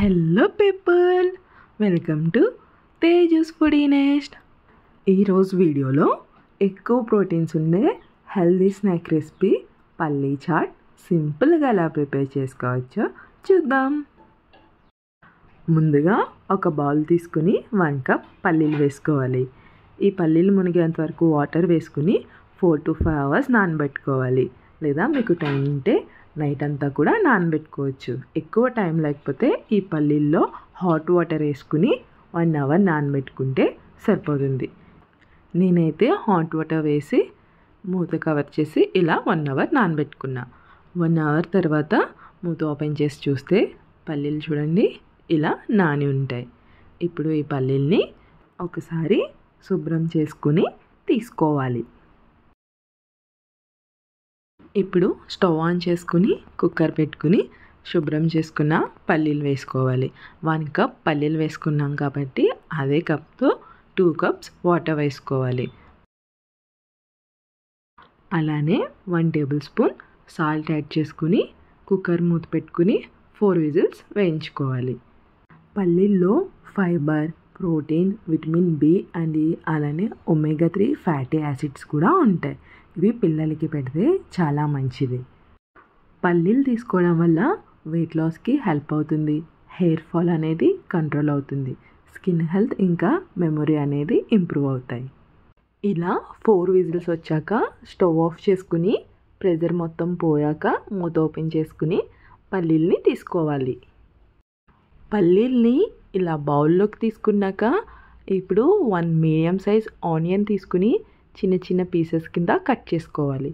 Hello people, welcome to Tejas foodie nest. ఈరోజు వీడియోలో ఎక్కువ ప్రోటీన్స్ ఉండే హెల్దీ స్నాక్ రెసిపీ పల్లీ చాట్ సింపుల్గా ఎలా ప్రిపేర్ చేసుకోవచ్చో చూద్దాం. ముందుగా ఒక బౌల్ తీసుకుని 1 కప్ పల్లీలు వేసుకోవాలి. ఈ పల్లీలు మునిగేంత వరకు వాటర్ వేసుకుని 4 to 5 hours నానబెట్టుకోవాలి. లేదా మీకు టైం ఉంటే నైట్ అంతా కూడా నానబెట్టుకోవచ్చు. ఎక్కువ టైం లేకపోతే ఈ పల్లీల్లో హాట్ వాటర్ వేసుకుని 1 hour నానబెట్టుకుంటే సరిపోతుంది. నేనైతే హాట్ వాటర్ వేసి మూత కవర్ చేసి ఇలా 1 hour నానబెట్టుకున్నా. 1 hour తర్వాత మూత ఓపెన్ చేసి చూస్తే పల్లీలు చూడండి ఇలా నాని ఉంటాయి. ఇప్పుడు ఈ పల్లీల్ని ఒకసారి శుభ్రం చేసుకుని తీసుకోవాలి. ఇప్పుడు స్టవ్ ఆన్ చేసుకుని కుక్కర్ పెట్టుకుని శుభ్రం చేసుకున్న పల్లీలు వేసుకోవాలి. 1 కప్ పల్లీలు వేసుకున్నాం కాబట్టి అదే కప్తో 2 cups వాటర్ వేసుకోవాలి. అలానే 1 tablespoon సాల్ట్ యాడ్ చేసుకుని కుక్కర్ మూత పెట్టుకుని 4 whistles వేయించుకోవాలి. పల్లీల్లో fibre, protein, vitamin B and E అలానే ఒమేగా 3 ఫ్యాటీ యాసిడ్స్ కూడా ఉంటాయి. ఇవి పిల్లలకి పెడితే చాలా మంచిది. పల్లీలు తీసుకోవడం వల్ల వెయిట్ లాస్కి హెల్ప్ అవుతుంది. హెయిర్ ఫాల్ అనేది కంట్రోల్ అవుతుంది. స్కిన్ హెల్త్ ఇంకా మెమొరీ అనేది ఇంప్రూవ్ అవుతాయి. ఇలా 4 whistles వచ్చాక స్టవ్ ఆఫ్ చేసుకుని ప్రెషర్ మొత్తం పోయాక మూత ఓపెన్ చేసుకుని పల్లీల్ని తీసుకోవాలి. పల్లీల్ని ఇలా బౌల్లోకి తీసుకున్నాక ఇప్పుడు 1 మీడియం సైజ్ ఆనియన్ తీసుకుని చిన్న చిన్న పీసెస్ కింద కట్ చేసుకోవాలి.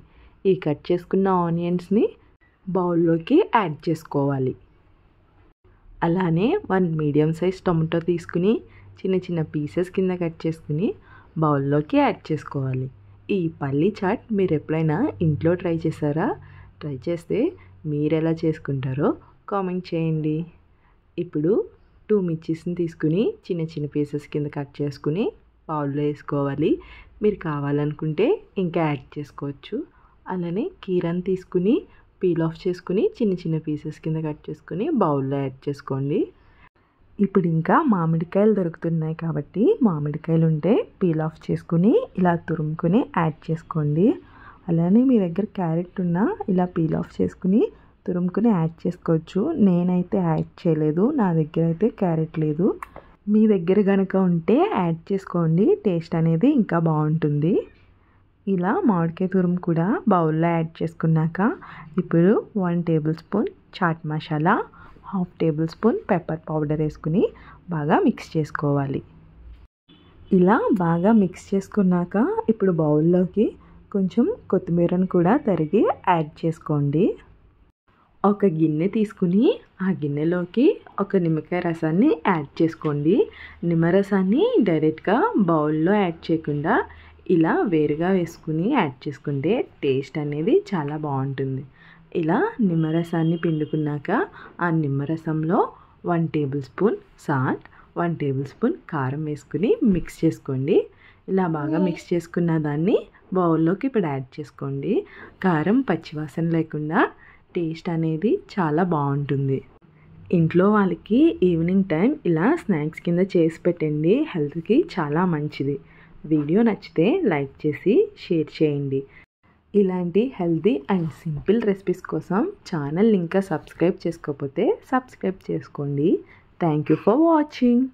ఈ కట్ చేసుకున్న ఆనియన్స్ని బౌల్లోకి యాడ్ చేసుకోవాలి. అలానే 1 మీడియం సైజ్ టొమాటో తీసుకుని చిన్న చిన్న పీసెస్ కింద కట్ చేసుకుని బౌల్లోకి యాడ్ చేసుకోవాలి. ఈ పల్లీ చాట్ మీరు ఎప్పుడైనా ఇంట్లో ట్రై చేశారా? ట్రై చేస్తే మీరు ఎలా చేసుకుంటారో కామెంట్ చేయండి. ఇప్పుడు 2 మిర్చీస్ని తీసుకుని చిన్న చిన్న పీసెస్ కింద కట్ చేసుకుని బౌల్లో వేసుకోవాలి. మీరు కావాలనుకుంటే ఇంకా యాడ్ చేసుకోవచ్చు. అలానే కీరాని తీసుకుని పీల్ ఆఫ్ చేసుకుని చిన్న చిన్న పీసెస్ కింద కట్ చేసుకుని బౌల్లో యాడ్ చేసుకోండి. ఇప్పుడు ఇంకా మామిడికాయలు దొరుకుతున్నాయి కాబట్టి మామిడికాయలు ఉంటే పీల్ ఆఫ్ చేసుకుని ఇలా తురుముకొని యాడ్ చేసుకోండి. అలానే మీ దగ్గర క్యారెట్ ఉన్నా ఇలా పీల్ ఆఫ్ చేసుకుని తురుముకొని యాడ్ చేసుకోవచ్చు. నేనైతే యాడ్ చేయలేదు, నా దగ్గర అయితే క్యారెట్ లేదు. మీ దగ్గర కనుక ఉంటే యాడ్ చేసుకోండి, టేస్ట్ అనేది ఇంకా బాగుంటుంది. ఇలా మామిడికాయ తురుము కూడా బౌల్లో యాడ్ చేసుకున్నాక ఇప్పుడు 1 tablespoon chaat masala, 1/2 tablespoon pepper powder వేసుకుని బాగా మిక్స్ చేసుకోవాలి. ఇలా బాగా మిక్స్ చేసుకున్నాక ఇప్పుడు బౌల్లోకి కొంచెం కొత్తిమీరను కూడా తరిగి యాడ్ చేసుకోండి. ఒక గిన్నె తీసుకుని ఆ గిన్నెలోకి ఒక నిమ్మకాయ రసాన్ని యాడ్ చేసుకోండి. నిమ్మరసాన్ని డైరెక్ట్గా బౌల్లో యాడ్ చేయకుండా ఇలా వేరుగా వేసుకుని యాడ్ చేసుకుంటే టేస్ట్ అనేది చాలా బాగుంటుంది. ఇలా నిమ్మరసాన్ని పిండుకున్నాక ఆ నిమ్మరసంలో 1 tablespoon సాల్ట్, 1 tablespoon కారం వేసుకుని మిక్స్ చేసుకోండి. ఇలా బాగా మిక్స్ చేసుకున్న దాన్ని బౌల్లోకి ఇప్పుడు యాడ్ చేసుకోండి. కారం పచ్చివాసన లేకుండా టేస్ట్ అనేది చాలా బాగుంటుంది. ఇంట్లో వాళ్ళకి ఈవినింగ్ టైం ఇలా స్నాక్స్ కింద చేసి పెట్టండి, హెల్త్కి చాలా మంచిది. వీడియో నచ్చితే లైక్ చేసి షేర్ చేయండి. ఇలాంటి హెల్తీ అండ్ సింపుల్ రెసిపీస్ కోసం ఛానల్ ఇంకా సబ్స్క్రైబ్ చేసుకోకపోతే సబ్స్క్రైబ్ చేసుకోండి. Thank you for watching.